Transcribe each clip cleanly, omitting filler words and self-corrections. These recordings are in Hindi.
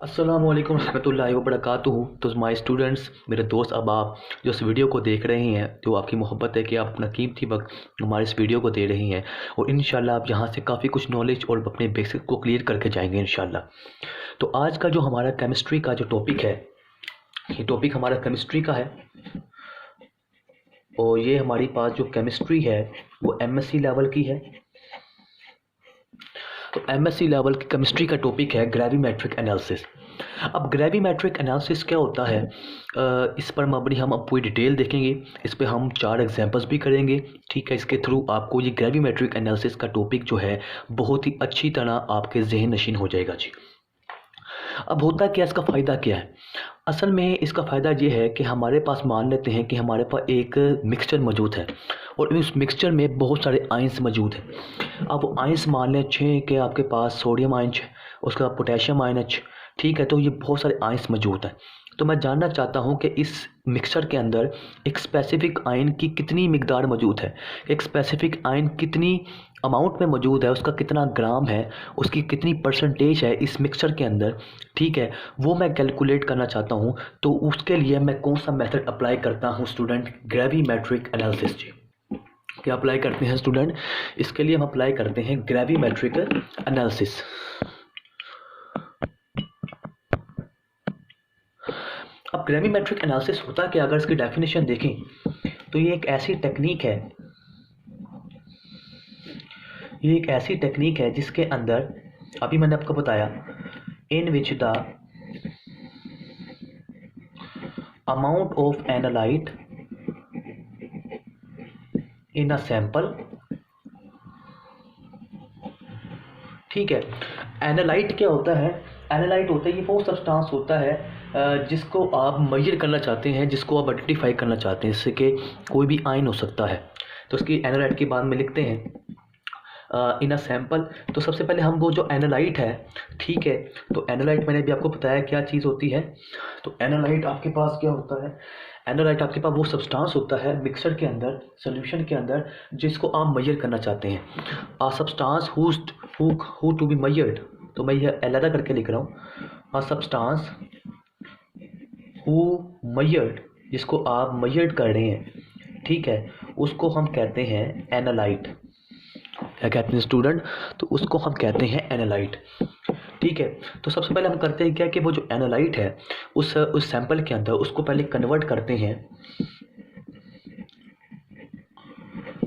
अस्सलामु अलैकुम रहमतुल्लाहि व बरकातुहू। तो माय स्टूडेंट्स, मेरे दोस्त, अब आप जो इस वीडियो को देख रहे हैं, जो आपकी मोहब्बत है कि आप अपना कीमती वक्त हमारे इस वीडियो को दे रही हैं और इंशाल्लाह आप यहाँ से काफ़ी कुछ नॉलेज और अपने बेसिक को क्लियर करके जाएंगे इंशाल्लाह। तो आज का जो हमारा केमिस्ट्री का जो टॉपिक है, ये टॉपिक हमारा केमिस्ट्री का है और ये हमारी पास जो केमिस्ट्री है वो एमएससी लेवल की है। तो एमएससी लेवल की केमिस्ट्री का टॉपिक है ग्रेविमेट्रिक एनालिसिस। अब ग्रेविमेट्रिक एनालिसिस क्या होता है, इस पर हम अब पूरी डिटेल देखेंगे। इस पे हम 4 एग्जांपल्स भी करेंगे, ठीक है। इसके थ्रू आपको ये ग्रेविमेट्रिक एनालिसिस का टॉपिक जो है बहुत ही अच्छी तरह आपके जहन नशीन हो जाएगा जी। अब होता क्या, इसका फ़ायदा क्या है? असल में इसका फ़ायदा ये है कि हमारे पास, मान लेते हैं कि हमारे पास एक मिक्सचर मौजूद है और उस मिक्सचर में बहुत सारे आयंस मौजूद हैं। अब वो आयंस मान लें अच्छे कि आपके पास सोडियम आयन है, उसके बाद पोटेशियम आयन है, ठीक है। तो ये बहुत सारे आयंस मौजूद हैं। तो मैं जानना चाहता हूँ कि इस मिक्सचर के अंदर एक स्पेसिफिक आयन की कितनी मिकदार मौजूद है, एक स्पेसिफिक आयन कितनी अमाउंट में मौजूद है, उसका कितना ग्राम है, उसकी कितनी परसेंटेज है इस मिक्सचर के अंदर, ठीक है। वो मैं कैलकुलेट करना चाहता हूँ। तो उसके लिए मैं कौन सा मेथड अप्लाई करता हूँ स्टूडेंट? ग्रेविमेट्रिक एनालिसिस जी। क्या अप्लाई करते हैं स्टूडेंट? इसके लिए हम अप्लाई करते हैं ग्रेविमेट्रिक एनालिसिस। अब ग्रेविमेट्रिक एनालिसिस होता क्या, अगर इसकी डेफिनेशन देखें तो ये एक ऐसी टेक्निक है जिसके अंदर, अभी मैंने आपको बताया, in which the amount of analyte in a sample, ठीक है। एनालाइट क्या होता है? एनालाइट होता है, ये वो सब्सटेंस होता है जिसको आप मेजर करना चाहते हैं, जिसको आप आइडेंटिफाई करना चाहते हैं, जिससे कि कोई भी आयन हो सकता है। तो उसकी एनालाइट के बाद में लिखते हैं इन अ सैंपल। तो सबसे पहले हम वो जो एनालाइट है, ठीक है, तो एनालाइट मैंने भी आपको बताया क्या चीज़ होती है। तो एनालाइट आपके पास क्या होता है? एनालाइट आपके पास वो सब्सटेंस होता है मिक्सर के अंदर, सॉल्यूशन के अंदर, जिसको आप मेजर करना चाहते हैं। A substance who to be measured, तो मैं यह अलग करके लिख रहा हूँ। आ सब्सटेंस हु मेजर्ड, जिसको आप मेजर्ड कर रहे हैं, ठीक है, उसको हम कहते हैं एनालाइट। क्या कहते हैं स्टूडेंट? तो उसको हम कहते हैं एनालाइट, ठीक है। तो सबसे पहले हम करते हैं क्या कि वो जो एनालाइट है उस सैंपल के अंदर उसको पहले कन्वर्ट करते हैं,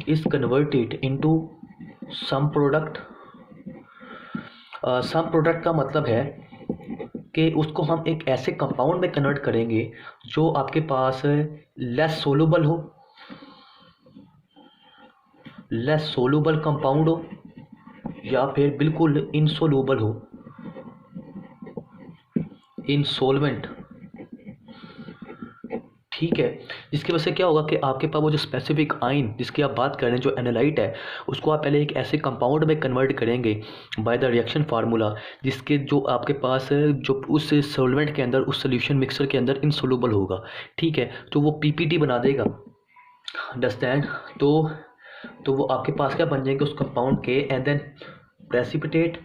is converted into some product. Some product का मतलब है कि उसको हम एक ऐसे कंपाउंड में कन्वर्ट करेंगे जो आपके पास लेस सोलूबल कंपाउंड हो या फिर बिल्कुल इनसोलूबल हो, इनसोलवेंट, ठीक है। जिसकी वजह से क्या होगा कि आपके पास वो जो स्पेसिफिक आयन जिसकी आप बात कर रहे हैं, जो एनालाइट है, उसको आप पहले एक ऐसे कंपाउंड में कन्वर्ट करेंगे बाय द रिएक्शन फार्मूला, जिसके जो आपके पास जो उस सॉल्वेंट के अंदर, उस सोल्यूशन मिक्सर के अंदर इनसोलूबल होगा, ठीक है। तो वो पीपीटी बना देगा, अंडरस्टैंड? तो वो आपके पास क्या बन जाएंगे उस कंपाउंड के, एंड देन प्रेसिपिटेट।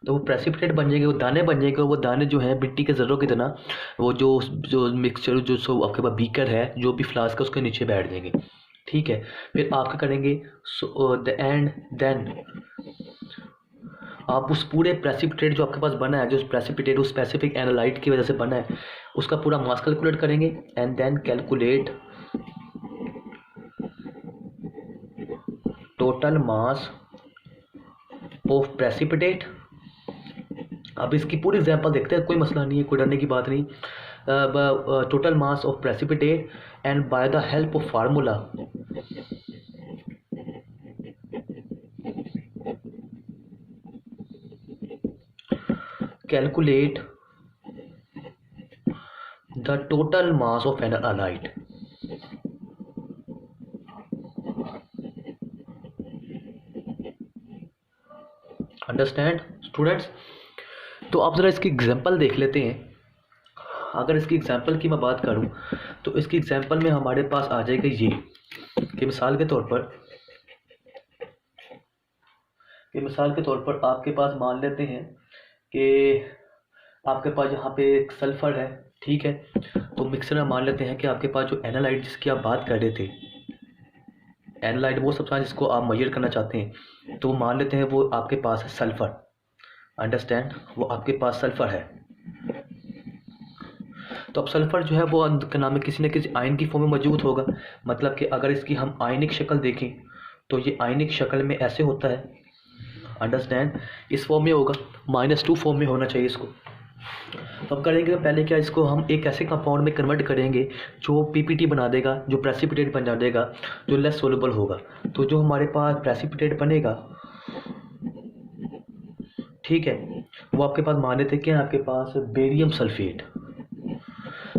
तो वो प्रेसिपिटेट बन जाएंगे, वो दाने बन जाएंगे, और वो दाने जो हैं मिट्टी के ज़र्रों की तरह, वो जो मिक्सचर जो सो आपके पास बीकर है, जो भी फ्लास्क है, उसके नीचे बैठ जाएंगे, ठीक है। फिर आप क्या करेंगे? देन आप उस पूरे प्रेसिपिटेट जो आपके पास बना है, जो प्रेसिपिटेट उस स्पेसिफिक एनालाइट की वजह से बना है, उसका पूरा मास कैलकुलेट करेंगे, and then calculate total mass of precipitate. अब इसकी पूरी एग्जांपल देखते हैं, कोई मसला नहीं है, कोई डरने की बात नहीं। Total mass of precipitate and by the help of formula calculate the total mass of analyte. Understand students? तो आप ज़रा इसकी एग्जांपल देख लेते हैं। अगर इसकी एग्जांपल की मैं बात करूं तो इसकी एग्जांपल में हमारे पास आ जाएगा ये कि मिसाल के तौर पर कि मिसाल के तौर पर आपके पास मान लेते हैं कि आपके पास यहाँ पे एक सल्फ़र है, ठीक है। तो मिक्सर में मान लेते हैं कि आपके पास जो एनालाइट जिसकी आप बात कर रहे थे, एनालाइट वो सब्सटेंस जिसको आप मेजर करना चाहते हैं, तो मान लेते हैं वो आपके पास है सल्फ़र। अंडरस्टैंड, वो आपके पास सल्फ़र है। तो अब सल्फ़र जो है वो क्या नाम है, किसी न किसी आयन की फॉर्म में मौजूद होगा। मतलब कि अगर इसकी हम आयनिक शक्ल देखें तो ये आयनिक शक्ल में ऐसे होता है। अंडरस्टैंड, इस फॉर्म में होगा, -2 फॉर्म में होना चाहिए इसको। तो अब करेंगे पहले क्या, इसको हम एक ऐसे कंपाउंड में कन्वर्ट करेंगे जो पीपीटी बना देगा, जो प्रेसिपिटेट बना देगा, जो लेस सोल्यूबल होगा। तो जो हमारे पास प्रेसिपिटेट बनेगा, ठीक है, वो आपके पास मान लेते हैं कि आपके पास बेरियम सल्फेट।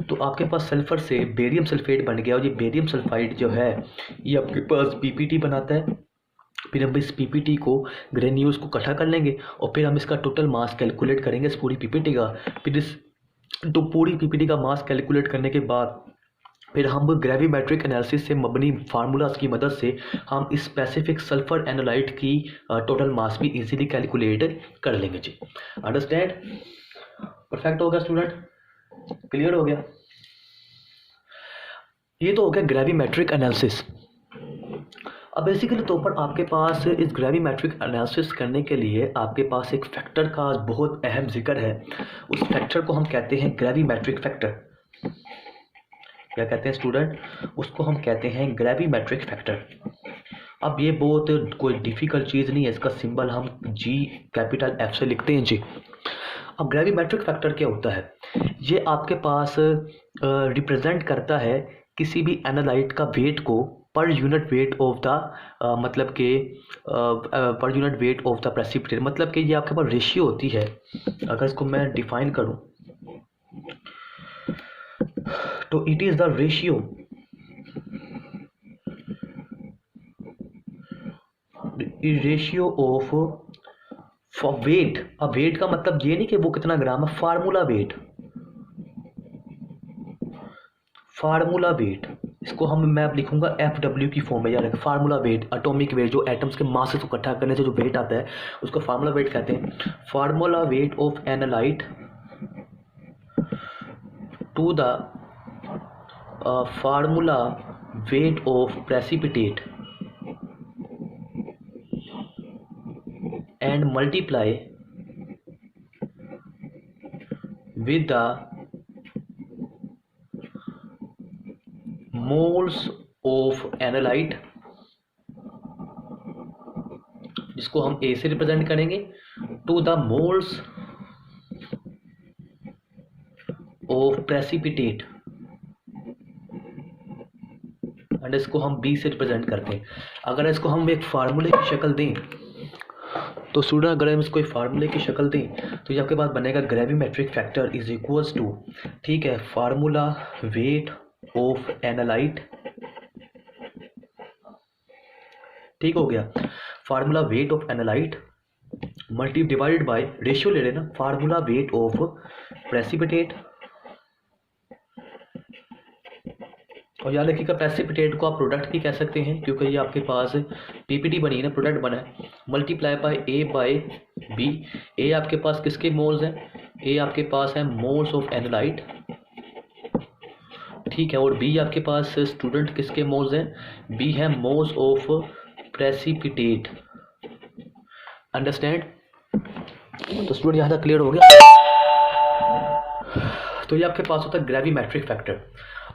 तो आपके पास सल्फ़र से बेरियम सल्फेट बन गया और ये बेरियम सल्फाइड जो है ये आपके पास पीपीटी बनाता है। फिर हम इस पीपीटी को ग्रेन्यूल्स को इकट्ठा कर लेंगे और फिर हम इसका टोटल मास कैलकुलेट करेंगे इस पूरी पीपीटी का। फिर इस तो पूरी पीपीटी का मास कैलकुलेट करने के बाद फिर हम ग्रेविमेट्रिक एनालिसिस से मबनी फार्मूलाज की मदद से हम इस स्पेसिफिक सल्फर एनालाइट की टोटल मास भी इजीली कैलकुलेट कर लेंगे जी। अंडरस्टैंड, परफेक्ट हो गया स्टूडेंट, क्लियर हो गया। ये तो हो गया ग्रेविमेट्रिक एनालिसिस। अब बेसिकली तौर पर आपके पास इस ग्रेविमेट्रिक एनालिसिस करने के लिए आपके पास एक फैक्टर का बहुत अहम जिक्र है। उस फैक्टर को हम कहते हैं ग्रेविमेट्रिक फैक्टर। क्या कहते हैं स्टूडेंट? उसको हम कहते हैं ग्रेविमेट्रिक फैक्टर। अब ये बहुत कोई डिफ़िकल्ट चीज़ नहीं है, इसका सिंबल हम G कैपिटल F से लिखते हैं जी। अब ग्रेविमेट्रिक फैक्टर क्या होता है? ये आपके पास रिप्रेजेंट करता है किसी भी एनालाइट का वेट को per unit weight of the मतलब के per unit weight of the precipitate. मतलब कि ये आपके पास रेशियो होती है। अगर इसको मैं डिफाइन करूं तो it is the ratio of for wait. अब वेट का मतलब ये नहीं कि वो कितना ग्राम है, फार्मूला वेट। इसको मैं अब लिखूंगा FW की फॉर्म में, यार फार्मूला वेट, एटॉमिक वेट, जो एटम्स के मास को इकट्ठा करने से जो वेट आता है उसको फार्मूला वेट कहते हैं। Formula weight of analyte to the formula weight of precipitate and multiply with the moles of analyte, जिसको हम A से रिप्रेजेंट करेंगे, to the moles of precipitate, and इसको हम B से रिप्रेजेंट करते हैं। अगर इसको हम एक फार्मूले की शक्ल दें तो स्टूडेंट, अगर हम इसको एक फार्मूले की शक्ल दें तो ये आपके पास बनेगा gravimetric factor is equals to, ठीक है, फार्मूला वेट ऑफ एनालाइट, ठीक हो गया, formula weight of analyte multi divided by ratio ले लेना, फार्मूला वेट ऑफ प्रेसिपिटेट। और याद रखिएगा प्रेसिपिटेट को आप प्रोडक्ट भी कह सकते हैं क्योंकि ये आपके पास पीपीटी बनी है ना, प्रोडक्ट बना है। Multiply by A by B। A आपके पास किसके मोल्स हैं? A आपके पास है मोल्स ऑफ एनालाइट, ठीक है, और B आपके पास स्टूडेंट किसके मोल्स हैं? B है मोल्स ऑफ प्रेसिपिटेट। अंडरस्टैंड? तो स्टूडेंट यहाँ तक क्लियर हो गया। तो ये आपके पास होता है ग्रेविमेट्रिक फैक्टर।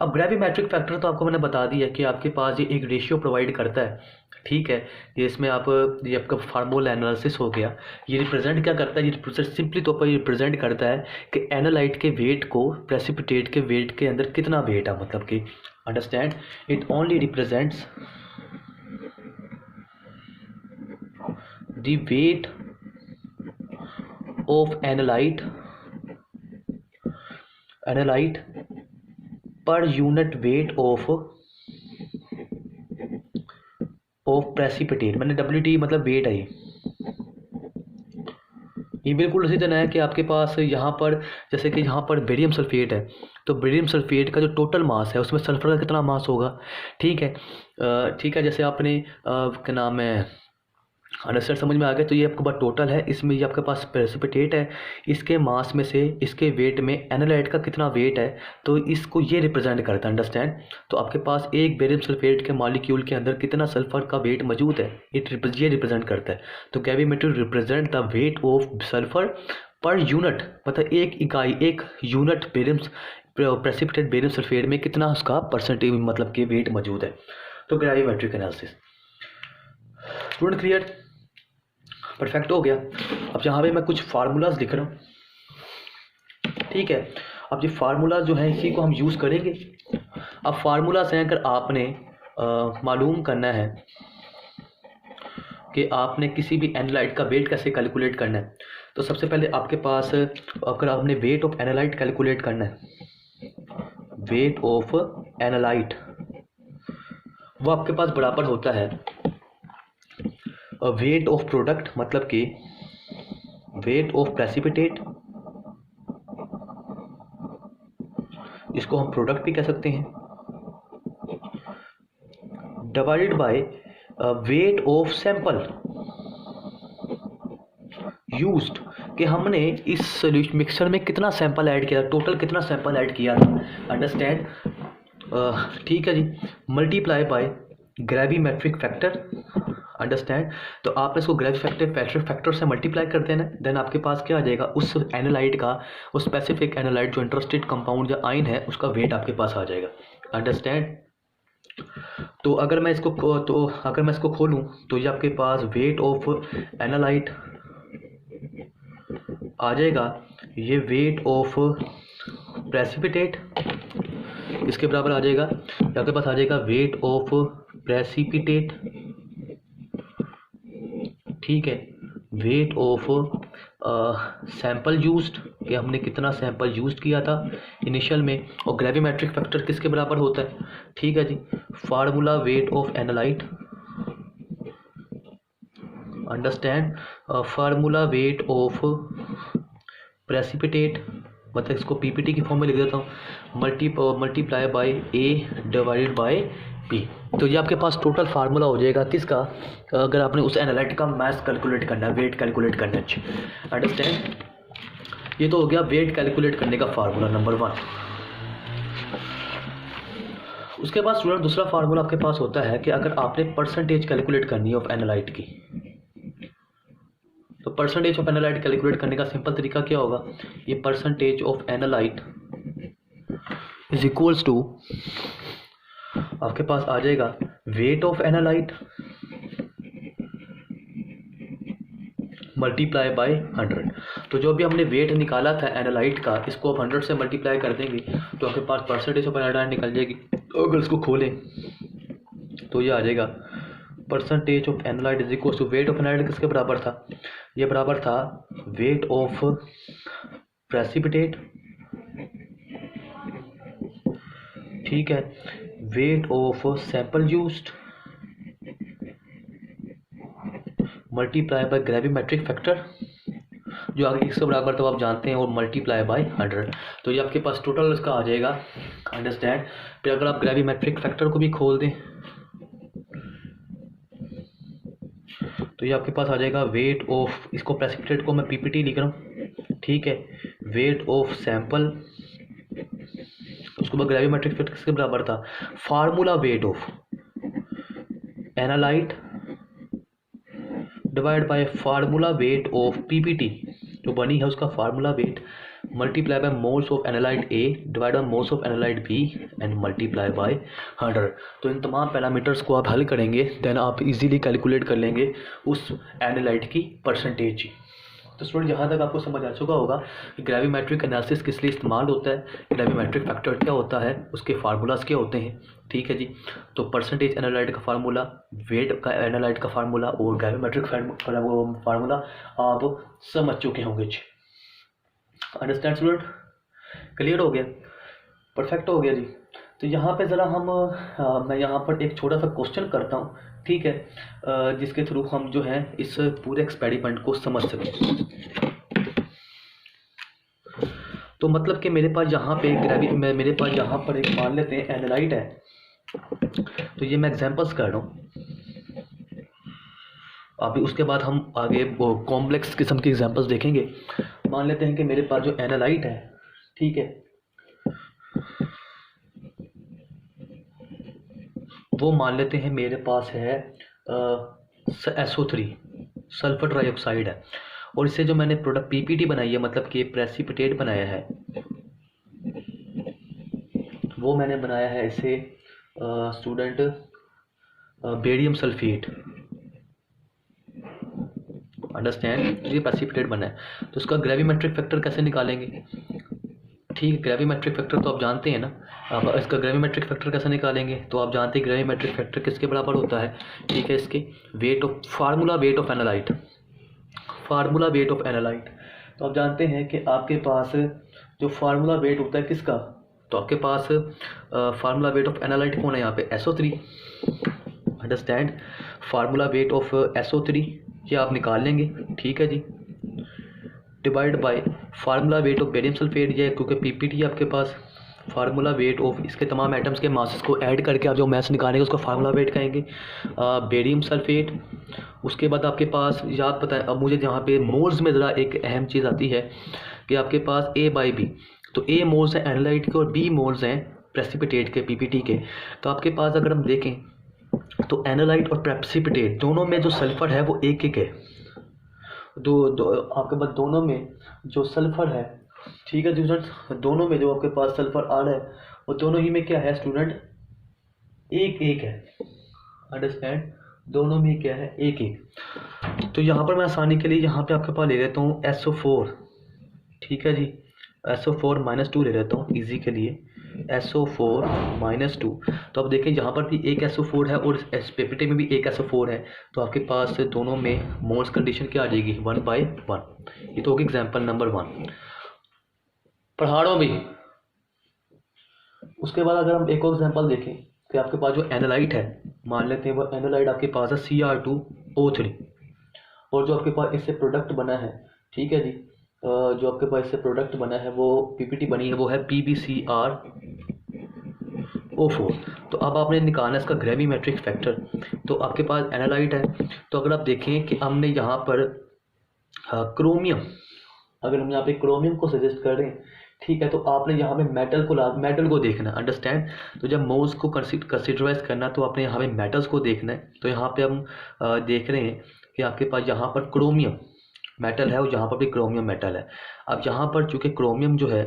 अब ग्रेविमेट्रिक फैक्टर तो आपको मैंने बता दिया कि आपके पास ये एक रेशियो प्रोवाइड करता है, ठीक है। ये इसमें ये आपका फार्मूला एनालिसिस हो गया। ये रिप्रेजेंट क्या करता है? ये रिप्रेजेंट सिंपली तौर पर ये रिप्रेजेंट करता है कि एनालाइट के वेट को प्रेसिपिटेट के वेट के अंदर कितना वेट है, मतलब कि understand, it only represents the wait of analyte per unit weight of precipitate. मैंने WT मतलब वेट है। ये बिल्कुल उसी तरह है कि आपके पास यहाँ पर जैसे कि यहाँ पर बेरियम सल्फेट है, तो बेरियम सल्फेट का जो टोटल मास है उसमें सल्फर का कितना मास होगा, ठीक है। ठीक है, जैसे आपने क्या नाम है, अंडरस्टैंड, समझ में आ गया। तो ये आपके पास टोटल है, इसमें ये आपके पास प्रेसिपिटेट है, इसके मास में से इसके वेट में एनालाइट का कितना वेट है, तो इसको ये रिप्रेजेंट करता है। अंडरस्टैंड, तो आपके पास एक बेरियम सल्फेट के मॉलिक्यूल के अंदर कितना सल्फर का वेट मौजूद है, ये रिप्रेजेंट करता है। तो gravimetric represent the wait of sulphur per unit, मतलब एक इकाई, एक unit barium precipitate barium sulphate में कितना उसका परसेंटेज मतलब कि वेट मौजूद है। तो gravimetric analysis, student clear, perfect हो गया। अब यहाँ पे मैं कुछ फार्मूलाज लिख रहा हूँ, ठीक है। अब ये फार्मूला जो है इसी को हम यूज़ करेंगे। अब फार्मूलाज हैं, अगर आपने मालूम करना है कि आपने किसी भी एनालाइट का वेट कैसे कैलकुलेट करना है, तो सबसे पहले आपके पास, अगर आपने वेट ऑफ एनालाइट कैलकुलेट करना है, वेट ऑफ एनालाइट वो आपके पास बराबर होता है वेट ऑफ प्रोडक्ट, मतलब कि वेट ऑफ प्रेसिपिटेट, इसको हम प्रोडक्ट भी कह सकते हैं, divided by weight of sample used, कि हमने इस मिक्सचर में कितना सैंपल ऐड किया, टोटल कितना सैंपल ऐड किया था। अंडरस्टैंड, ठीक है जी। Multiply by gravimetric factor, understand, तो आप इसको ग्रेविमेट्रिक फैक्टर से मल्टीप्लाई कर देना, देन आपके पास क्या आ जाएगा, उस एनालाइट का, उस स्पेसिफिक एनालाइट जो इंटरेस्टेड कंपाउंड या आयन है उसका वेट आपके पास आ जाएगा। अंडरस्टैंड, तो अगर मैं इसको खोलूं तो ये आपके पास वेट ऑफ एनालाइट आ जाएगा, ये वेट ऑफ प्रेसिपिटेट इसके बराबर आ जाएगा, आपके पास आ जाएगा वेट ऑफ प्रेसिपिटेट, ठीक है, वेट ऑफ सैंपल यूज्ड, कि हमने कितना सैंपल यूज्ड किया था इनिशियल में, और ग्रेविमेट्रिक फैक्टर किसके बराबर होता है, ठीक है जी, formula weight of analyte, understand, formula weight of precipitate, मतलब इसको पीपीटी की फॉर्म में लिख देता हूँ, multiply by A divided by P. तो ये आपके पास टोटल फार्मूला हो जाएगा किसका, अगर आपने उस एनालाइट का मास कैलकुलेट करना है, वेट कैलकुलेट करना है। अंडरस्टैंड, ये तो हो गया वेट कैलकुलेट करने का फार्मूला नंबर 1। उसके बाद स्टूडेंट दूसरा फार्मूला आपके पास होता है कि अगर आपने परसेंटेज कैलकुलेट करनी है ऑफ एनालाइट की, तो परसेंटेज ऑफ एनालाइट कैलकुलेट करने का सिंपल तरीका क्या होगा, ये percentage of analyte is equals to, आपके पास आ जाएगा weight of analyte multiply by 100। तो जो भी हमने वेट निकाला था एनालाइट का, इसको आप 100 से मल्टीप्लाई कर देंगे तो आपके पास परसेंटेज ऑफ एनालाइट निकल जाएगी। तो अगर इसको खोलें तो ये आ जाएगा percentage of analyte is equal to weight of analyte किसके बराबर था, ये बराबर था वेट ऑफ प्रेसिपिटेट, ठीक है, wait of sample used multiply by gravimetric factor, जो आगे इसके बराबर तो आप जानते हैं, और मल्टीप्लाई बाय 100। तो ये आपके पास टोटल इसका आ जाएगा। अंडरस्टैंड, फिर अगर आप ग्रेविमेट्रिक फैक्टर को भी खोल दें तो ये आपके पास आ जाएगा वेट ऑफ, इसको प्रेसिपिटेट को मैं पीपीटी लिख रहा हूँ, ठीक है, वेट ऑफ सैंपल, उसके बाद ग्रेविमेट्रिक फैक्टर किसके बराबर था, formula weight of analyte divide by formula weight of PPT, जो बनी है उसका formula weight, multiply by moles of analyte A divide by moles of analyte B and multiply by 100। तो इन तमाम पैरामीटर्स को आप हल करेंगे, देन आप इजीली कैलकुलेट कर लेंगे उस एनालाइट की परसेंटेज। तो स्टूडेंट यहाँ तक आपको समझ आ चुका होगा कि ग्रेविमेट्रिक एनालिसिस किस लिए इस्तेमाल होता है, ग्रेविमेट्रिक फैक्टर क्या होता है, उसके फार्मूलाज क्या होते हैं, ठीक है जी। तो परसेंटेज एनालाइट का फार्मूला, वेट का एनालाइट का फार्मूला और ग्रेविमेट्रिक फार्मूला आप समझ चुके होंगे जी। अंडरस्टैंड स्टूडेंट, क्लियर हो गया, परफेक्ट हो गया जी। तो यहाँ पे ज़रा मैं यहाँ पर एक छोटा सा क्वेश्चन करता हूँ, ठीक है, जिसके थ्रू हम जो है इस पूरे एक्सपेरिमेंट को समझ सकें। तो मतलब कि मेरे पास यहाँ पे मेरे पास यहाँ पर एक मान लेते हैं एनालाइट है, तो ये मैं एग्जांपल्स कर रहा हूँ। अभी उसके बाद हम आगे वो कॉम्प्लेक्स किस्म के एग्जांपल्स देखेंगे। मान लेते हैं कि मेरे पास जो एनालाइट है, ठीक है, वो मान लेते हैं मेरे पास है SO3 सल्फर ट्राइऑक्साइड है, और इससे जो मैंने प्रोडक्ट PPT बनाई है, मतलब कि प्रेसिपिटेट बनाया है, वो मैंने बनाया है इसे स्टूडेंट बेरियम सल्फेट, अंडरस्टैंड। ये प्रेसिपिटेट बना है, तो उसका ग्रेविमेट्रिक फैक्टर कैसे निकालेंगे? ठीक है, ग्रेविमेट्रिक फैक्टर तो आप जानते हैं ना। अब इसका ग्रेविमेट्रिक फैक्टर कैसे निकालेंगे? तो आप जानते हैं ग्रेविमेट्रिक फैक्टर किसके बराबर होता है? ठीक है, इसके weight of formula weight of analyte, formula weight of analyte. तो आप जानते हैं कि आपके पास जो फार्मूला वेट होता है किसका, तो आपके पास फार्मूला वेट ऑफ एनालाइट कौन है यहाँ पे? SO3, understand. Formula weight of SO3 ये आप निकाल लेंगे, ठीक है जी, divide by formula weight of barium sulphate, ये क्योंकि PPT आपके पास फार्मूला वेट ऑफ इसके तमाम एटम्स के मासेस को ऐड करके आप जो मैथ्स निकालेंगे उसको फार्मूला वेट कहेंगे बेरियम सल्फेट। उसके बाद आपके पास याद पता है, अब मुझे जहाँ पे मोल्स में ज़रा एक अहम चीज़ आती है कि आपके पास A/B, तो A मोल्स हैं एनालाइट के और B मोल्स हैं प्रेसिपिटेट के, PPT के। तो आपके पास अगर हम देखें तो एनालाइट और प्रेसिपिटेट दोनों में जो सल्फ़र है वो एक है, दो आपके पास दोनों में जो सल्फ़र है, ठीक है स्टूडेंट, दोनों में जो आपके पास सल्फ़र आ रहा है वो दोनों ही में क्या है स्टूडेंट? एक है, अंडरस्टैंड। दोनों में क्या है? एक। तो यहाँ पर मैं आसानी के लिए यहाँ पे आपके पास ले लेता हूँ SO4, ठीक है जी, SO4 -2 ले लेता हूँ इजी के लिए, SO4 -2। तो अब देखें यहाँ पर भी एक SO4 है और इस PPT में भी एक SO4 है, तो आपके पास दोनों में मोल्स कंडीशन क्या आ जाएगी? 1/1। ये तो होगी एग्जाम्पल नंबर 1 पहाड़ों में। उसके बाद अगर हम एक और एग्जाम्पल देखें कि आपके पास जो एनालाइट है, मान लेते हैं वो एनालाइट आपके पास है Cr2O3, और जो आपके पास इससे प्रोडक्ट बना है, ठीक है जी, जो आपके पास इससे प्रोडक्ट बना है वो PPT बनी है वो है PbCrO4। तो अब आपने निकालना है इसका ग्रेविमेट्रिक फैक्टर। तो आपके पास एनालाइट है, तो अगर आप देखें कि हमने यहाँ पर क्रोमियम, अगर हम यहाँ पे क्रोमियम को सजेस्ट कर रहे हैं, ठीक है, तो आपने यहाँ पे मेटल को देखना है, अंडरस्टैंड। तो जब मोल्स को कंसिडराइज करना तो आपने यहाँ पे मेटल्स को देखना है। तो यहाँ पे हम देख रहे हैं कि आपके पास यहाँ पर क्रोमियम मेटल है और यहाँ पर भी क्रोमियम मेटल है। अब यहाँ पर चूँकि क्रोमियम जो है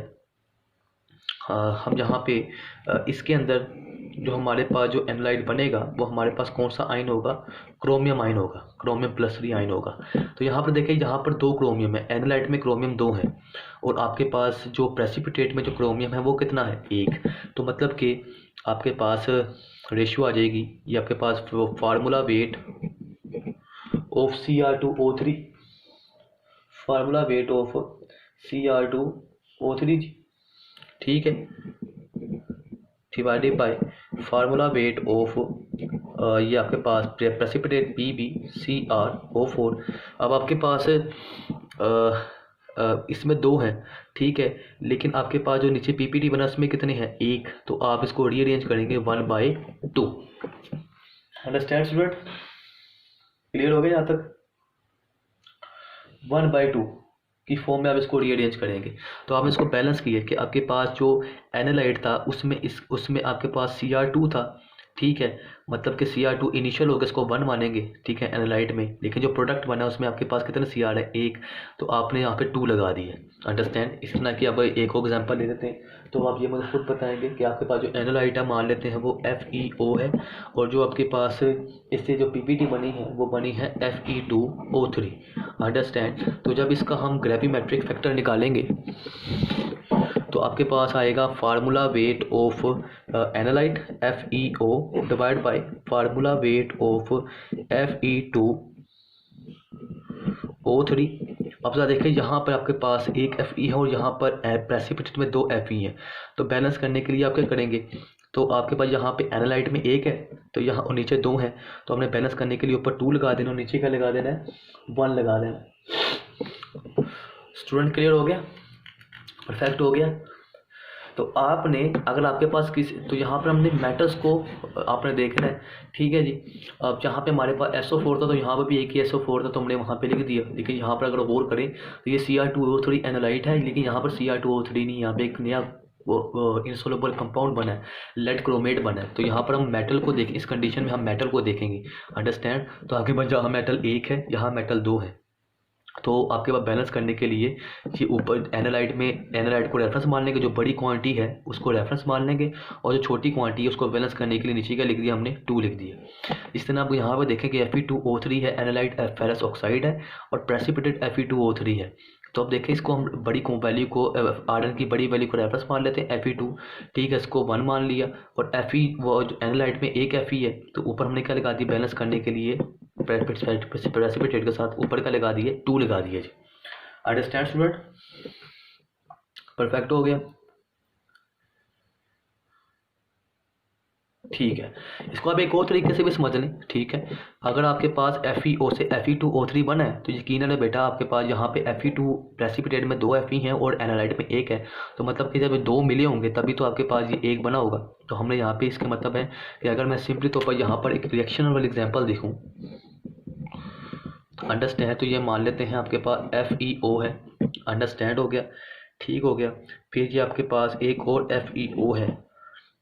हम यहाँ पे इसके अंदर जो हमारे पास जो एनालाइट बनेगा वो हमारे पास कौन सा आयन होगा? क्रोमियम आयन होगा, क्रोमियम +3 आयन होगा। तो यहाँ पर देखिए यहाँ पर 2 क्रोमियम है, एनालाइट में क्रोमियम 2 है, और आपके पास जो प्रेसिपिटेट में जो क्रोमियम है वो कितना है? 1। तो मतलब कि आपके पास रेशियो आ जाएगी, ये आपके पास formula weight of Cr2O3, formula weight of Cr2O3, ठीक है, divided by formula weight of ये आपके पास प्रेसिपिटेट PbCrO4। अब आपके पास इसमें 2 हैं, ठीक है, लेकिन आपके पास जो नीचे PPT बना उसमें कितने हैं? 1। तो आप इसको रीअरेंज करेंगे 1/2। Understand student? क्लियर हो गया यहाँ तक? 1/2 की फॉर्म में आप इसको रीअरेंज करेंगे। तो आपने इसको बैलेंस किया कि आपके पास जो एनालाइट था उसमें आपके पास Cr2 था, ठीक है, मतलब कि Cr2 इनिशियल होगा, इसको 1 मानेंगे, ठीक है, एनालाइट में, लेकिन जो प्रोडक्ट बना उसमें आपके पास कितने Cr है? 1। तो आपने यहाँ पे 2 लगा दिए, अंडरस्टैंड। इस तरह की अब एक और एग्जांपल ले लेते हैं। तो आप ये मुझे खुद बताएंगे कि आपके पास जो एनालाइट है मान लेते हैं वो FeO है, और जो आपके पास इससे जो PPT बनी है वो बनी है Fe2O3, अंडरस्टैंड। तो जब इसका हम ग्रेविमेट्रिक फैक्टर निकालेंगे तो आपके पास आएगा formula weight of analyte FeO divide by formula weight of Fe2O3। अब जरा देखिए यहाँ पर आपके पास एक Fe है और यहाँ पर प्रेसिपिटेट में 2 Fe हैं। तो बैलेंस करने के लिए आप क्या करेंगे? तो आपके पास यहाँ पे एनालाइट में 1 है, तो यहाँ और नीचे 2 है, तो हमने बैलेंस करने के लिए ऊपर 2 लगा देना और नीचे क्या लगा देना है? 1 लगा देना। स्टूडेंट क्लियर हो गया? परफेक्ट हो गया। तो आपने अगर आपके पास किसी, तो यहाँ पर हमने मेटल्स को आपने देखना है, ठीक है जी। अब जहाँ पे हमारे पास SO4 था तो यहाँ पर भी एक ही SO4 था, तो हमने वहाँ पे लिख दिया। लेकिन यहाँ पर अगर गौर करें तो ये Cr2O3 एनालाइट है, लेकिन यहाँ पर Cr2O3 नहीं, यहाँ पे एक नया वो इंसोल्युबल कंपाउंड बना है, लेड क्रोमेट बना है। तो यहाँ पर हम मेटल को देखें, इस कंडीशन में हम मेटल को देखेंगे, अंडरस्टैंड। तो आपके पास जहाँ मेटल 1 है, यहाँ मेटल 2 है, तो आपके पास बैलेंस करने के लिए ये ऊपर एनालाइट को रेफरेंस मान लेंगे, जो बड़ी क्वांटिटी है उसको रेफरेंस मान लेंगे, और जो छोटी क्वांटिटी है उसको बैलेंस करने के लिए नीचे क्या लिख दिया हमने, 2 लिख दिया। इस तरह आपको यहाँ पर देखें कि Fe2O3 है, एनालाइट फेरस ऑक्साइड है, और प्रेसिपिटेट Fe2O3 है। तो अब देखें, इसको हम बड़ी वैल्यू को, आयरन की बड़ी वैल्यू को रेफरेंस मान लेते हैं Fe2, ठीक है, इसको 1 मान लिया। और Fe वो एनालाइट में एक Fe है, तो ऊपर हमने क्या लगा दी बैलेंस करने के लिए, प्रेसिपिटेट के साथ ऊपर का लगा दिए 2 लगा दिए जी। अंडरस्टैंड स्टूडेंट, परफेक्ट हो गया, ठीक है। इसको आप एक और तरीके से भी समझ लें, ठीक है। अगर आपके पास FeO से Fe2O3 बना है, तो यकीनन है बेटा आपके पास यहाँ पे Fe2 प्रेसिपिटेट में 2 Fe हैं और एनालाइट में 1 है, तो मतलब कि जब 2 मिले होंगे तभी तो आपके पास ये 1 बना होगा। तो हमने यहाँ पे इसका मतलब है कि अगर मैं सिंपली तौर पर यहाँ पर एक रिएक्शन वाली एग्जाम्पल देखूँ, अंडरस्टैंड, तो ये मान लेते हैं आपके पास FeO है, अंडरस्टैंड हो गया, ठीक हो गया। फिर ये आपके पास एक और FeO है,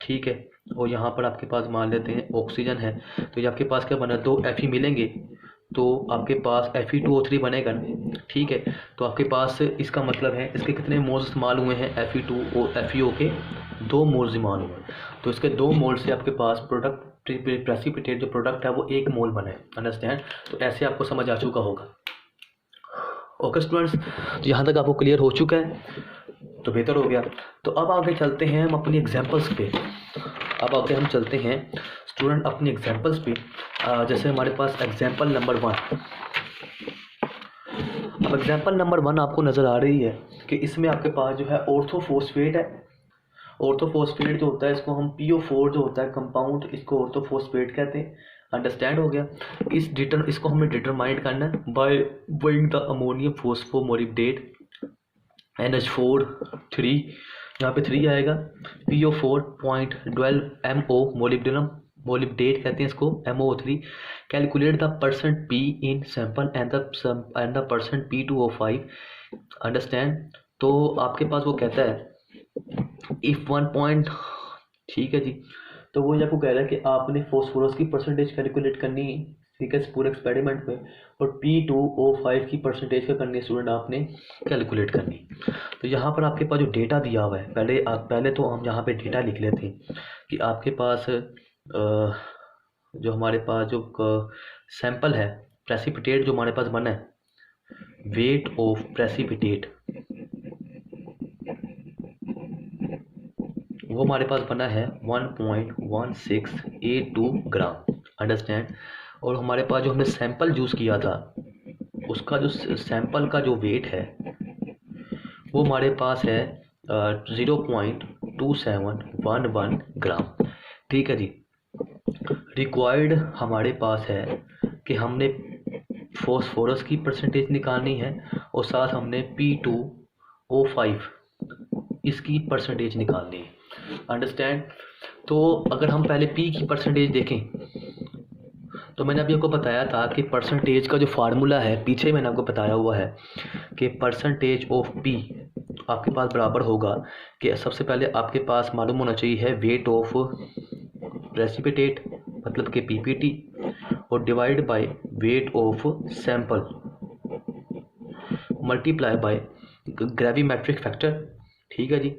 ठीक है, और यहाँ पर आपके पास मान लेते हैं ऑक्सीजन है। तो ये आपके पास क्या बना, 2 Fe मिलेंगे तो आपके पास Fe2O3 बनेगा ना, ठीक है। तो आपके पास इसका मतलब है इसके कितने मोल्स इस्तेमाल हुए हैं, FeO के 2 मोल्स इस्तेमाल हुए। तो इसके 2 मोल से आपके पास प्रोडक्ट प्रेसिपिटेट जो प्रोडक्ट है वो 1 मोल बना है, अंडरस्टैंड। तो ऐसे आपको समझ आ चुका होगा। ओके स्टूडेंट्स, तो यहाँ तक आपको क्लियर हो चुका है, तो बेहतर हो गया। तो अब आगे चलते हैं हम अपनी एग्जांपल्स पे। अब आगे हम चलते हैं स्टूडेंट अपनी एग्जांपल्स पे। जैसे हमारे पास एग्जांपल नंबर 1। अब एग्जांपल नंबर 1 आपको नज़र आ रही है कि इसमें आपके पास जो है ऑर्थोफॉस्फेट है। ऑर्थोफॉस्फेट जो होता है इसको हम PO4 जो होता है कंपाउंड, इसको ऑर्थोफॉस्फेट कहते हैं, अंडरस्टैंड हो गया। इसको हमें डिटरमाइन करना है by weighing the ammonium phosphomolybdate NH4 3, यहाँ पे 3 आएगा, PO4.12 MO मोलिब्डेट कहते हैं इसको, MO3। Calculate the percent P in sample and the percent P2O5, understand. तो आपके पास वो कहता है इफ 1 पॉइंट, ठीक है जी। तो वो आपको कह रहा है कि आपने फॉस्फोरस की परसेंटेज कैलकुलेट करनी है, ठीक है, इस पूरे एक्सपेरिमेंट में, और P2O5 की परसेंटेज का करनी है स्टूडेंट आपने कैलकुलेट करनी। तो यहाँ पर आपके पास जो डेटा दिया हुआ है, पहले तो हम यहाँ पे डेटा लिख लेते हैं कि आपके पास जो हमारे पास जो सैंपल है प्रेसिपिटेट जो हमारे पास बना है, वेट ऑफ प्रेसिपिटेट वो हमारे पास बना है 1.1682 ग्राम, अंडरस्टैंड। और हमारे पास जो हमने सैंपल यूज़ किया था उसका जो सैंपल का जो वेट है वो हमारे पास है 0.2711 ग्राम, ठीक है जी। रिक्वायर्ड हमारे पास है कि हमने फॉस्फोरस की परसेंटेज निकालनी है और साथ हमने P2O5 इसकी परसेंटेज निकालनी है, अंडरस्टैंड। तो अगर हम पहले P की परसेंटेज देखें तो मैंने अभी आपको बताया था कि परसेंटेज का जो फार्मूला है पीछे मैंने आपको बताया हुआ है कि परसेंटेज ऑफ P आपके पास बराबर होगा कि सबसे पहले आपके पास मालूम होना चाहिए है वेट ऑफ प्रेसिपिटेट मतलब कि PPT, और divide by weight of sample multiply by gravimetric factor, ठीक है जी,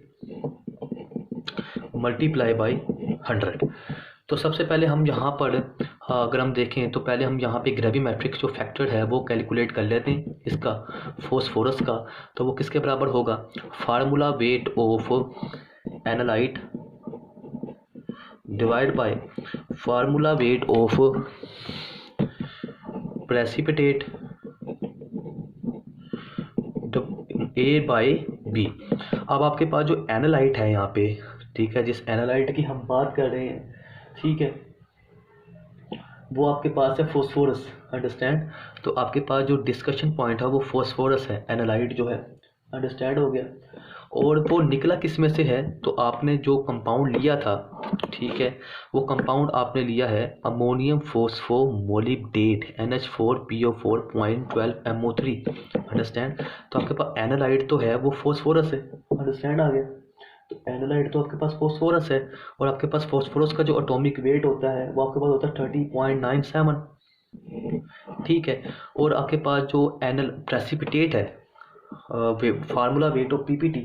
मल्टीप्लाई बाय 100। तो सबसे पहले हम यहाँ पर अगर हम देखें तो पहले हम यहाँ पे ग्रेविमेट्रिक जो फैक्टर है वो कैलकुलेट कर लेते हैं इसका, फॉस्फोरस का। तो वो किसके बराबर होगा, formula weight of analyte divide by formula weight of precipitate A/B। अब आपके पास जो एनालाइट है यहाँ पे, ठीक है, जिस एनालाइट की हम बात कर रहे हैं, ठीक है, वो आपके पास है फॉस्फोरस, अंडरस्टैंड। तो आपके पास जो डिस्कशन पॉइंट है वो फॉस्फोरस है, एनालाइट जो है अंडरस्टैंड हो गया। और वो निकला किस में से है, तो आपने जो कंपाउंड लिया था, ठीक है, वो कंपाउंड आपने लिया है अमोनियम फोस्फोमोलिब्डेट NH4PO4.12MO3। अंडरस्टैंड। तो आपके पास एनालाइड तो है, वो फोस्फोरस है। अंडरस्टैंड आ गया। तो एनालाइड तो आपके पास फोस्फोरस है, और आपके पास फोस्फोरस का जो एटॉमिक वेट होता है वो आपके पास होता है 30.97। ठीक है। और आपके पास जो एनल प्रेसिपिटेट है, formula weight of PPT,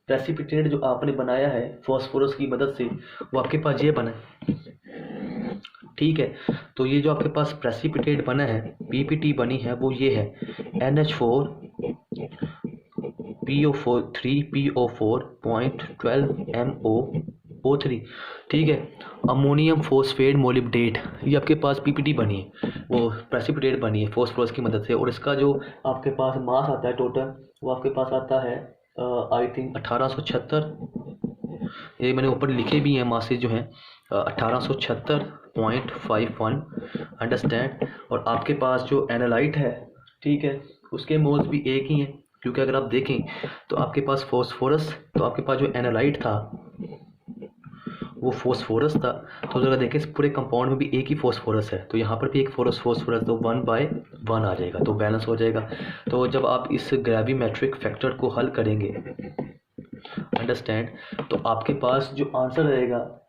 precipitate जो आपने बनाया है फॉस्फोरस की मदद से, वो आपके पास ये बना है। ठीक है। तो ये जो आपके पास प्रेसिपिटेट बना है, पीपीटी बनी है, वो ये है NH4PO4.12MoO3। ठीक है। अमोनियम फोस्फेट मोलिब्डेट, ये आपके पास पीपीटी बनी है, वो प्रेसिपिटेट बनी है फॉस्फोरस की मदद से। और इसका जो आपके पास मास आता है टोटल, वो आपके पास आता है आई थिंक 1876। ये मैंने ऊपर लिखे भी हैं मासेज जो हैं 1876.51। अंडरस्टैंड। और आपके पास जो एनालाइट है, ठीक है, उसके मोल्स भी एक ही हैं, क्योंकि अगर आप देखें तो आपके पास फॉस्फोरस, तो आपके पास जो एनालाइट था वो फॉस्फोरस था। तो अगर देखें इस पूरे कंपाउंड में भी एक ही फॉस्फोरस है, तो यहाँ पर भी एक फॉस्फोरस, तो 1/1 आ जाएगा, तो बैलेंस हो जाएगा। तो जब आप इस ग्रेविमेट्रिक फैक्टर को हल करेंगे, अंडरस्टैंड, तो आपके पास जो आंसर रहेगा,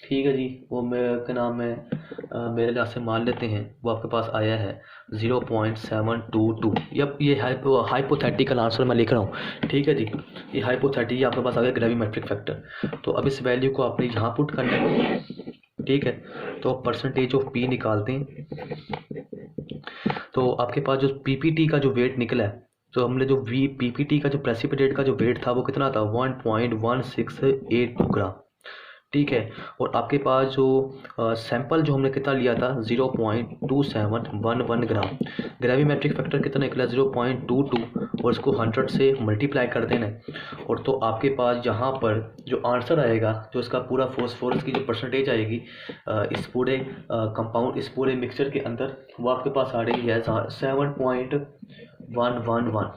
ठीक है जी, वो मेरे क्या नाम है मेरे लिहाज से मान लेते हैं, वो आपके पास आया है 0.722। ये हाइपोथेटिकल आंसर मैं लिख रहा हूँ, ठीक है जी, ये हाइपोथेटिक आपके पास आ गया ग्रेविमेट्रिक फैक्टर। तो अब इस वैल्यू को आपने यहाँ पुट करना है, ठीक है। तो परसेंटेज ऑफ पी निकालते हैं, तो आपके पास जो पीपीटी का जो वेट निकला है, तो हमने जो पीपीटी का जो प्रेसिपिटेट का जो वेट था वो कितना था 1.1682 ग्राम। ठीक है। और आपके पास जो सैंपल जो हमने कितना लिया था 0.2711 ग्राम। ग्रेविमेट्रिक फैक्टर कितना निकला 0.22, और इसको 100 से मल्टीप्लाई कर देना है। और तो आपके पास यहाँ पर जो आंसर आएगा, जो इसका पूरा फॉस्फोरस की जो परसेंटेज आएगी इस पूरे कंपाउंड, इस पूरे मिक्सचर के अंदर, वो आपके पास आ रही है 7.111।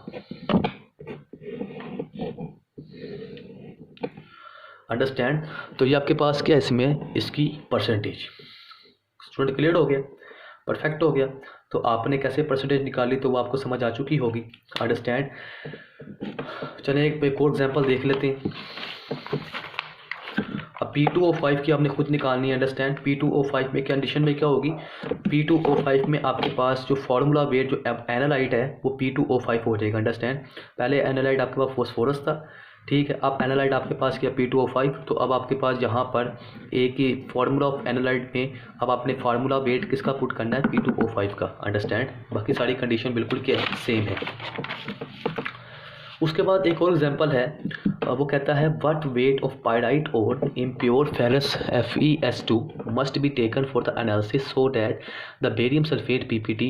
अंडरस्टैंड। तो ये आपके पास क्या है इसमें, इसकी परसेंटेज। स्टूडेंट क्लियर हो गया, परफेक्ट हो गया। तो आपने कैसे परसेंटेज निकाली तो वो आपको समझ आ चुकी होगी। अंडरस्टैंड। चलिए एक और एग्जांपल देख लेते हैं। अब P2O5 की आपने खुद निकालनी है। अंडरस्टैंड। P2O5 में कंडीशन में क्या होगी, P2O5 में आपके पास जो फार्मूला वेट जो एनालाइट है वो P2O5 हो जाएगा। अंडरस्टैंड। पहले एनालाइट आपके पास फॉस्फोरस था, ठीक है। अब एनालाइट आपके पास किया P2O5, तो अब आपके पास यहाँ पर एक ही फार्मूला ऑफ एनालाइट में अब आपने फार्मूला वेट किसका पुट करना है, P2O5 का। अंडरस्टैंड। बाकी सारी कंडीशन बिल्कुल क्या सेम है। उसके बाद एक और एग्जांपल है, वो कहता है व्हाट वेट ऑफ पायराइट और impure ferrous FeS2 must be taken for the analysis so that the barium sulphate PPT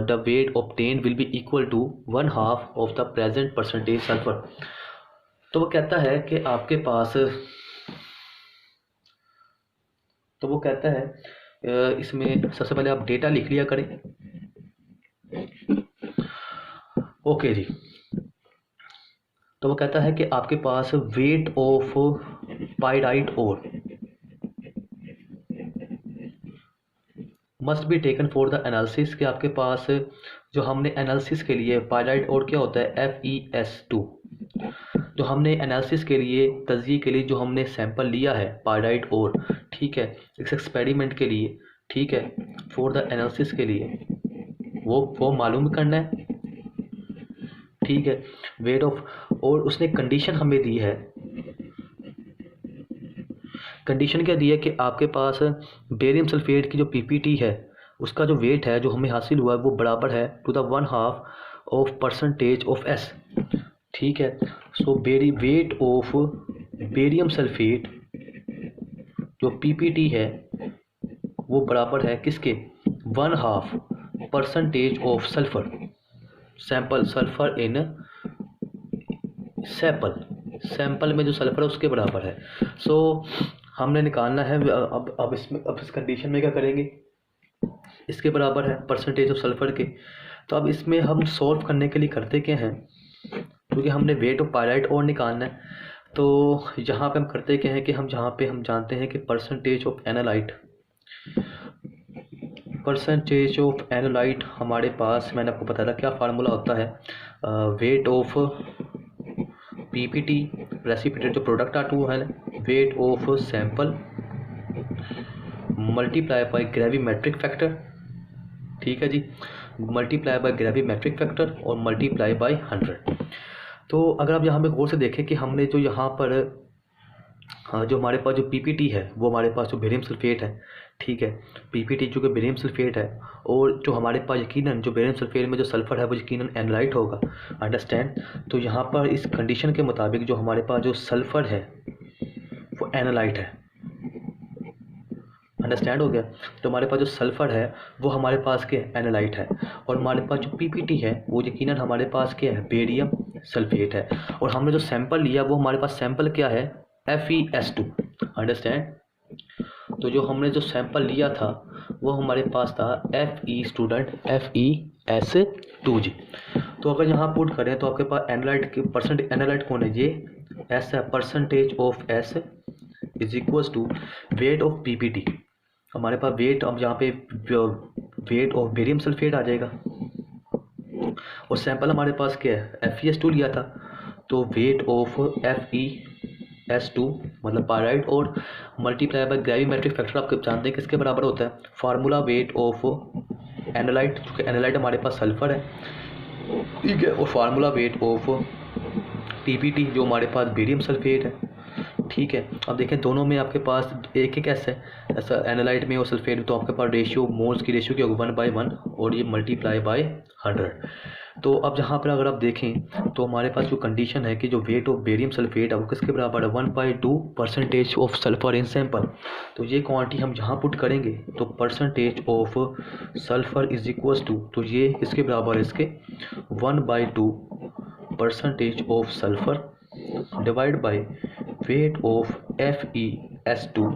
the weight obtain will be equal to 1/2 of the present percentage sulphur. तो वो कहता है कि आपके पास, तो वो कहता है इसमें सबसे पहले आप डेटा लिख लिया करें। ओके जी। तो वो कहता है कि आपके पास weight of pyrite ore must be taken for the analysis, कि आपके पास जो हमने एनालिसिस के लिए पायराइट ओर क्या होता है FeS2, जो हमने एनालिसिस के लिए तजिए के लिए जो हमने सैंपल लिया है पायराइट ओर, ठीक है, इस एक्सपेरिमेंट के लिए, ठीक है, फॉर द एनालिसिस के लिए वो मालूम करना है, ठीक है, वेट ऑफ। और उसने कंडीशन हमें दी है, कंडीशन क्या दी है कि आपके पास बेरियम सल्फेट की जो PPT है उसका जो वेट है जो हमें हासिल हुआ है वो बराबर है to the 1/2 of percentage of S। ठीक है। So weight of barium sulphate जो PPT है वो बराबर है किसके, 1/2 percentage of sulphur sample, sulphur in sample में जो सल्फर है उसके बराबर है। सो हमने निकालना है। अब इस कंडीशन में क्या करेंगे, इसके बराबर है परसेंटेज ऑफ सल्फर के। तो अब इसमें हम सॉल्व करने के लिए करते क्या हैं, क्योंकि हमने वेट ऑफ पायराइट और निकालना है, तो यहाँ पे हम करते क्या हैं कि हम जहाँ पे हम जानते हैं कि परसेंटेज ऑफ एनालाइट हमारे पास, मैंने आपको बताया था क्या फार्मूला होता है, वेट ऑफ पीपीटी प्रेसिपिटेट जो प्रोडक्ट आटू है, wait of sample multiply by gravimetric factor, ठीक है जी, मल्टीप्लाई बाय ग्रेविमेट्रिक फैक्टर और मल्टीप्लाई बाय 100। तो अगर आप यहाँ पे गौर से देखें कि हमने जो यहाँ पर जो हमारे पास जो पीपीटी है वो हमारे पास जो बेरियम सल्फेट है, ठीक है, पीपीटी जो कि बेरियम सल्फेट है, और जो हमारे पास यकीनन जो बेरियम सल्फेट में जो सल्फ़र है वो यकीनन एनालाइट होगा, अंडरस्टैंड। तो यहाँ पर इस कंडीशन के मुताबिक जो हमारे पास जो सल्फ़र है वो एनालाइट है, अंडरस्टैंड हो गया। तो हमारे पास जो सल्फ़र है वो हमारे पास क्या है, एनालाइट है, और हमारे पास जो पीपीटी है वो यकीनन हमारे पास क्या है, बेरियम सल्फेट है, और हमने जो सैंपल लिया वो हमारे पास सैंपल क्या है, FeS2, अंडरस्टैंड। तो जो हमने जो सैंपल लिया था वो हमारे पास था FeS2G। तो अगर यहाँ पुट करें तो आपके पास एनालाइट के परसेंट, एनालाइट कौन है, ये S है, percentage of S is equal to weight of PPT. हमारे पास वेट, अब यहाँ पे वेट ऑफ बेरियम सल्फेट आ जाएगा, और सैंपल हमारे पास क्या है, FeS2 लिया था, तो वेट ऑफ FeS2 मतलब पायराइट और मल्टीप्लाई बाय ग्रेविमेट्रिक फैक्टर, आप जानते हैं किसके बराबर होता है, फार्मूला वेट ऑफ एनालाइट, क्योंकि एनालाइट हमारे पास सल्फर है, ठीक है, और फार्मूला वेट ऑफ पीपीटी जो हमारे पास बेरियम सल्फेट है, ठीक है। अब देखें दोनों में आपके पास एक एक ऐसा है, ऐसा एनालाइट में और सल्फेट में, तो आपके पास रेशियो, मोल्स की रेशियो क्या होगी, 1/1, और ये मल्टीप्लाई बाय 100। तो अब जहाँ पर अगर आप देखें तो हमारे पास जो कंडीशन है कि जो वेट ऑफ बेरियम सल्फेट है वो किसके बराबर है, 1/2 percentage of sulphur in sample. तो ये क्वांटिटी हम जहाँ पुट करेंगे तो percentage of sulphur is equals to, तो ये इसके बराबर है, इसके 1/2 percentage of sulphur divide by weight of FeS2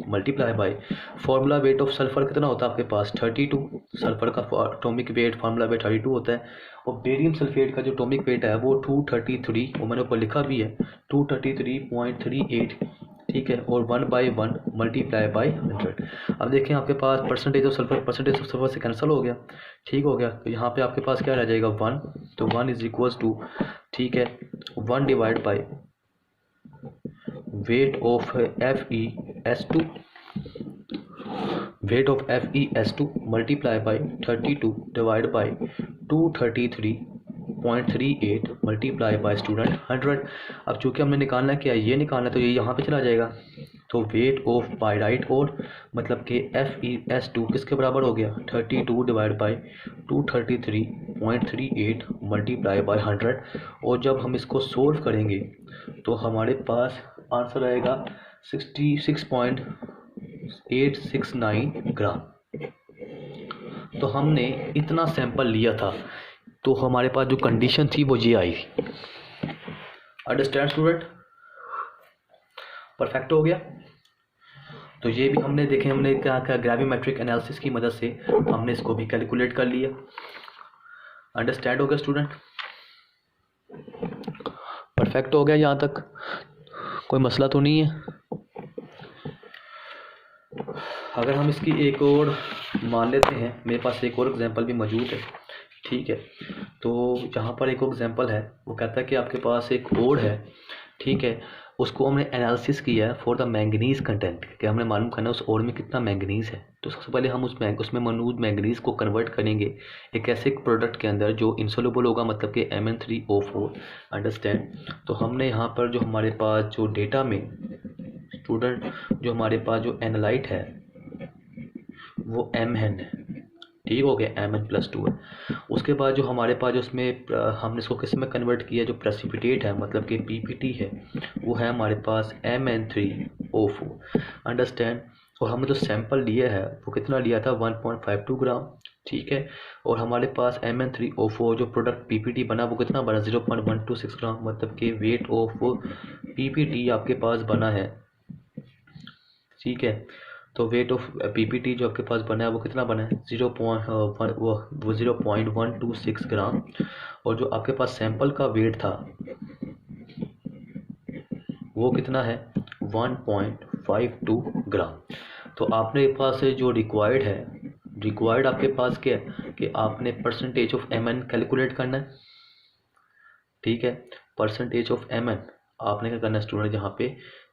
multiply by formula weight of sulphur कितना होता है आपके पास, 32, सल्फर का एटॉमिक वेट फार्मूला वेट 32 होता है, और बेरियम सल्फेट का जो एटॉमिक वेट है वो 233, और मैंने ऊपर लिखा भी है 233.38, ठीक है, और 1/1 मल्टीप्लाई बाय 100। अब देखें आपके पास परसेंटेज ऑफ सल्फर से कैंसिल हो गया, ठीक हो गया, तो यहाँ पे आपके पास क्या रह जाएगा, 1, तो 1 इज इक्वल्स टू, ठीक है, 1 divide by weight of FeS2, wait of FeS2 multiply bye 32 divide by 233.38 multiply by student 100। अब चूँकि हमने निकालना क्या है, ये निकालना, तो ये यहाँ पे चला जाएगा, तो वेट ऑफ पायराइट और मतलब कि FeS2 किसके बराबर हो गया, 32 डिवाइड बाय 233.38 मल्टीप्लाई बाय 100। और जब हम इसको सोल्व करेंगे तो हमारे पास आंसर आएगा 66.869 ग्राम। तो हमने इतना सैंपल लिया था, तो हमारे पास जो कंडीशन थी वो ये आई। अंडरस्टैंड स्टूडेंट, परफेक्ट हो गया। तो ये भी हमने देखे, हमने क्या क्या ग्रेविमेट्रिक एनालिसिस की मदद से हमने इसको भी कैलकुलेट कर लिया। अंडरस्टैंड हो गया स्टूडेंट, परफेक्ट हो गया, यहाँ तक कोई मसला तो नहीं है। अगर हम इसकी एक और मान लेते हैं, मेरे पास एक और एग्जांपल भी मौजूद है, ठीक है, तो जहाँ पर एक और एग्जांपल है वो कहता है कि आपके पास एक ओर है, ठीक है, उसको हमने एनालिसिस किया है फॉर द मैंगनीज कंटेंट, कि हमने मालूम करना है उस ओर में कितना मैंगनीज है। तो सबसे पहले हम उसमें मौजूद मैंगनीज को कन्वर्ट करेंगे एक ऐसे प्रोडक्ट के अंदर जो इंसोल्युबल होगा, मतलब कि Mn3O4, अंडरस्टैंड। तो हमने यहाँ पर जो हमारे पास जो डेटा में स्टूडेंट जो हमारे पास जो एनालाइट है वो Mn है, ठीक हो गया, Mn+2 है। उसके बाद जो हमारे पास जो उसमें हमने इसको किस में कन्वर्ट किया, जो प्रेसिपिटेट है मतलब कि पीपीटी है, वो है हमारे पास Mn3O4, अंडरस्टैंड। और हमने जो सैंपल लिया है वो कितना लिया था, 1.52 ग्राम, ठीक है, और हमारे पास Mn3O4 जो प्रोडक्ट पीपीटी बना वो कितना बना, 0.126 ग्राम, मतलब कि वेट ऑफ पीपीटी आपके पास बना है, ठीक है, तो वेट ऑफ पीपीटी जो आपके पास बना है वो कितना बना है 0.126 ग्राम, और जो आपके पास सैंपल का वेट था वो कितना है 1.52 ग्राम। तो आपने पास जो रिक्वायर्ड आपके पास क्या है कि आपने percentage of M N calculate करना है। ठीक है, परसेंटेज ऑफ एम एन आपने क्या करना है स्टूडेंट, यहाँ पे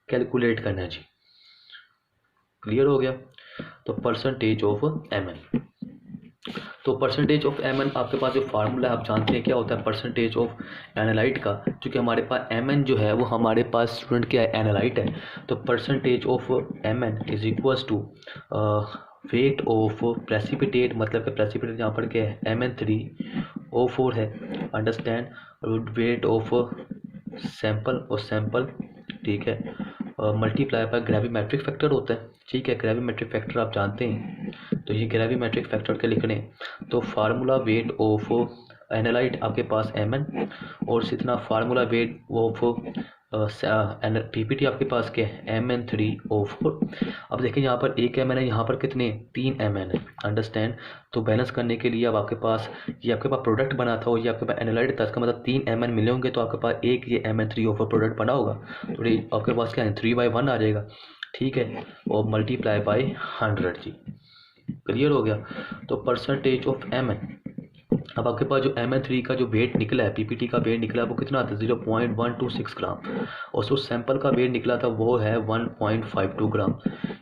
कैलकुलेट करना है जी। क्लियर हो गया। तो परसेंटेज ऑफ एम एन, तो परसेंटेज ऑफ एम एन आपके पास जो फार्मूला है आप जानते हैं क्या होता है परसेंटेज ऑफ एनालाइट का, क्योंकि हमारे पास एम एन जो है वो हमारे पास स्टूडेंट क्या है एनालाइट है। तो percentage of M N is equals to weight of precipitate, मतलब कि प्रेसिपिटेट यहाँ पर क्या है MN3O4 है, अंडरस्टैंड। वेट ऑफ सैंपल और सैंपल, ठीक है, मल्टीप्लाई बाय ग्रेविमेट्रिक फैक्टर होता है। ठीक है, ग्रेविमेट्रिक फैक्टर आप जानते हैं, तो ये ग्रेविमेट्रिक फैक्टर के लिखने, तो फार्मूला वेट ऑफ एनालाइट आपके पास MN, और इतना फार्मूला वेट ऑफ पीपीटी आपके पास क्या है MN3O4। अब देखिए यहाँ पर एक MN है, यहाँ पर कितने 3 MN है, अंडरस्टैंड। तो बैलेंस करने के लिए अब आपके पास ये आपके पास प्रोडक्ट बना था और ये आपके पास एनालाइट था, इसका मतलब 3 MN मिले होंगे, तो आपके पास एक ये MN3O4 प्रोडक्ट बना होगा, तो ये आपके पास क्या है 3/1 आ जाएगा। ठीक है, और मल्टीप्लाई बाई 100 जी। क्लियर हो गया। तो परसेंटेज ऑफ एम एन, अब आपके पास जो MN3 का जो वेट निकला है, पीपीटी का वेट निकला है वो कितना आता है 0.126 ग्राम, और जो सैंपल का वेट निकला था वो है 1.52 ग्राम।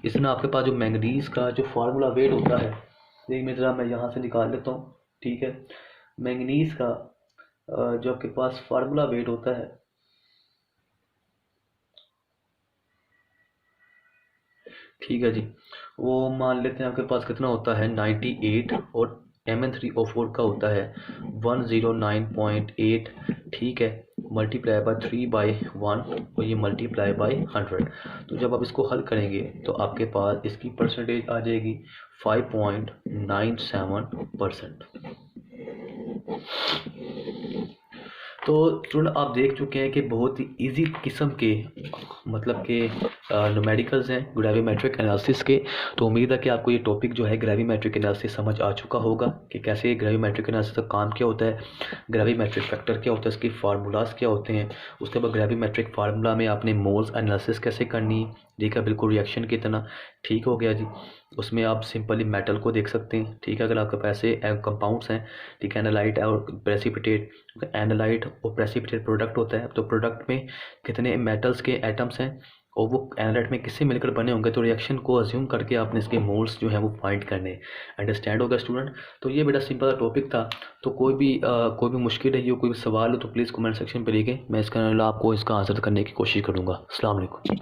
इसमें आपके पास जो मैंगनीज का जो फार्मूला वेट होता है, एक मिनट जरा मैं यहाँ से निकाल लेता हूँ। ठीक है, मैंगनीज का जो आपके पास फार्मूला वेट होता है, ठीक है जी, वो मान लेते हैं आपके पास कितना होता है 98, और MN3O4 का होता है 109.8। ठीक है, मल्टीप्लाई बाय 3/1, और ये मल्टीप्लाई बाय 100। तो जब आप इसको हल करेंगे तो आपके पास इसकी परसेंटेज आ जाएगी 5.97%। तो स्टूडेंट आप देख चुके हैं कि बहुत ही इजी किस्म के मतलब के न्यूमेरिकल्स हैं ग्रेविमेट्रिक एनालिसिस के। तो उम्मीद है कि आपको ये टॉपिक जो है ग्रेविमेट्रिक एनालिसिस समझ आ चुका होगा कि कैसे ग्रेविमेट्रिक एनालिसिस का काम क्या होता है, ग्रेविमेट्रिक फैक्टर क्या होता है, इसके फार्मूलाज क्या होते हैं। उसके बाद ग्रेविमेट्रिक फार्मूला में आपने मोल्स एनालिसिस कैसे करनी, देखा बिल्कुल रिएक्शन की तरह। ठीक हो गया जी। उसमें आप सिंपली मेटल को देख सकते हैं। ठीक है, अगर आपके पास कंपाउंड्स हैं, ठीक है, एनालाइट और प्रेसिपिटेट, एनालाइट और प्रेसिपिटेट प्रोडक्ट होता है, तो प्रोडक्ट में कितने मेटल्स के एटम्स हैं और वो एनालाइट में किससे मिलकर बने होंगे, तो रिएक्शन को अज्यूम करके आपने इसके मोल्स जो हैं वो फाइंड करने। अंडरस्टैंड होगा स्टूडेंट। तो ये बेटा सिंपल टॉपिक था। तो कोई भी मुश्किल रही हो, कोई भी सवाल हो तो प्लीज़ कमेंट सेक्शन पर लिखें, मैं इसका आपको इसका आंसर करने की कोशिश करूँगा। अस्सलाम वालेकुम।